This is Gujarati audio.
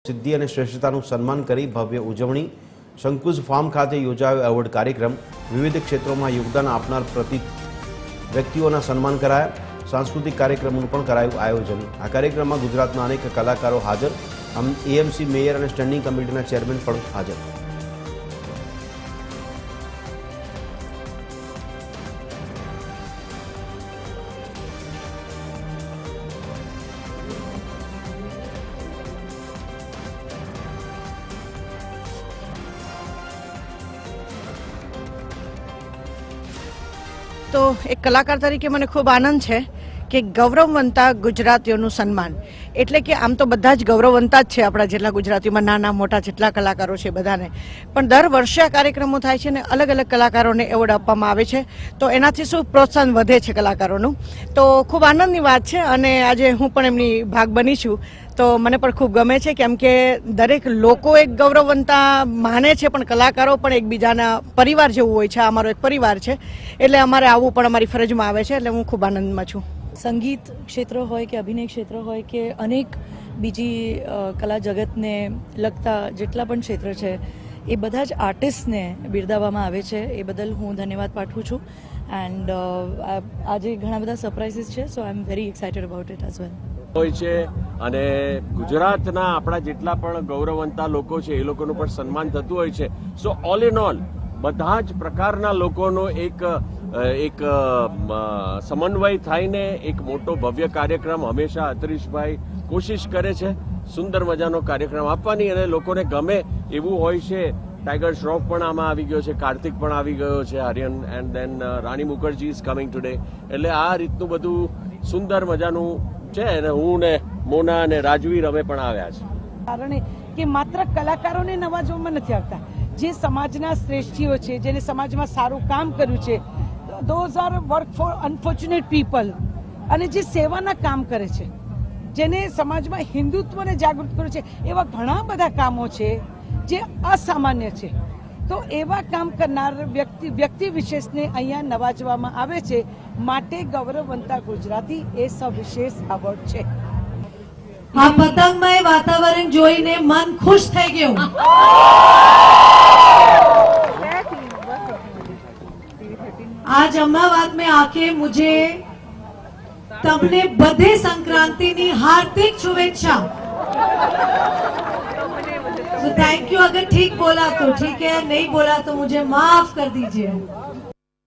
સિદ્ધિ અને શ્રેષ્ઠતાનું સન્માન કરી ભવ્ય ઉજવણી શંકુજ ફાર્મ ખાતે યોજાયો એવોર્ડ કાર્યક્રમ વિવિધ ક્ષેત્રોમાં યોગદાન આપનાર પ્રતિષ્ઠિત વ્યક્તિઓના સન્માન કરાયા સાંસ્કૃતિક કાર્યક્રમોનું પણ કરાયું આયોજન આ કાર્યક્રમમાં ગુજરાતના અનેક કલાકારો હાજર એએમસી મેયર અને સ્ટેન્ડિંગ કમિટીના ચેરમેન પણ હાજર તો એક કલાકાર તરીકે મને ખૂબ આનંદ છે કે ગૌરવવંતા ગુજરાતીઓનું સન્માન એટલે કે આમ તો બધા જ ગૌરવવંતા જ છે આપણા જેટલા ગુજરાતીમાં નાના મોટા જેટલા કલાકારો છે બધાને પણ દર વર્ષે આ કાર્યક્રમો થાય છે ને અલગ અલગ કલાકારોને એવોર્ડ આપવામાં આવે છે તો એનાથી શું પ્રોત્સાહન વધે છે કલાકારોનું તો ખૂબ આનંદની વાત છે અને આજે હું પણ એમની ભાગ બની છું તો મને પણ ખૂબ ગમે છે કેમ કે દરેક લોકો એક ગૌરવવંતા માને છે પણ કલાકારો પણ એકબીજાના પરિવાર જેવું હોય છે અમારો એક પરિવાર છે એટલે અમારે આવવું પણ અમારી ફરજમાં આવે છે એટલે હું ખૂબ આનંદમાં છું સંગીત ક્ષેત્ર હોય કે અભિનય ક્ષેત્ર હોય કે અનેક બીજી કલા જગતને લગતા જેટલા પણ ક્ષેત્ર છે એ બધા જ આર્ટિસ્ટને બિરદાવવામાં આવે છે એ બદલ હું ધન્યવાદ પાઠવું છું એન્ડ આજે ઘણા બધા સરપ્રાઇઝીસ છે so I am very excited about it as well હોય છે અને ગુજરાતના આપણા જેટલા પણ ગૌરવવંતા લોકો છે એ લોકોનું પણ સન્માન થતું હોય છે સો ઓલ ઇન ઓલ બધા જ પ્રકારના લોકોનો એક સમન્વય થઈને એક મોટો ભવ્ય કાર્યક્રમ હંમેશા અતરીશભાઈ કોશિશ કરે છે સુંદર મજાનો કાર્યક્રમ આપવાની અને લોકોને ગમે એવું હોય છે ટાઈગર શ્રોફ પણ આમાં આવી ગયો છે કાર્તિક પણ આવી ગયો છે Aryan and then Rani Mukherjee is coming today એટલે આ રીતનું બધું સુંદર મજાનું છે અને હું ને મોના અને રાજવીર અમે પણ આવ્યા છે કારણે કે માત્ર કલાકારોને નવાજવામાં નથી આવતા જે સમાજના શ્રેષ્ઠીઓ છે જેને સમાજમાં સારું કામ કર્યું છે those are work four unfortunate people અને જે સેવાના કામ કરે છે જેને સમાજમાં હિન્દુત્વને જાગૃત કર્યું છે એવા ઘણા બધા કામો છે જે અસામાન્ય છે તો એવા કામ કરનાર વ્યક્તિ વિશેષને અહીંયા નવાજવામાં આવે છે માટે ગૌરવવંતા ગુજરાતી એ સવિશેષ એવોર્ડ છે આ પતંગમય વાતાવરણ જોઈને મન ખુશ થઈ ગયું आज अहमदाबाद में आके मुझे तमने बधे संक्रांति नी हार्दिक शुभेच्छा तो थैंक यू अगर ठीक बोला तो ठीक है नहीं बोला तो मुझे माफ कर दीजिए।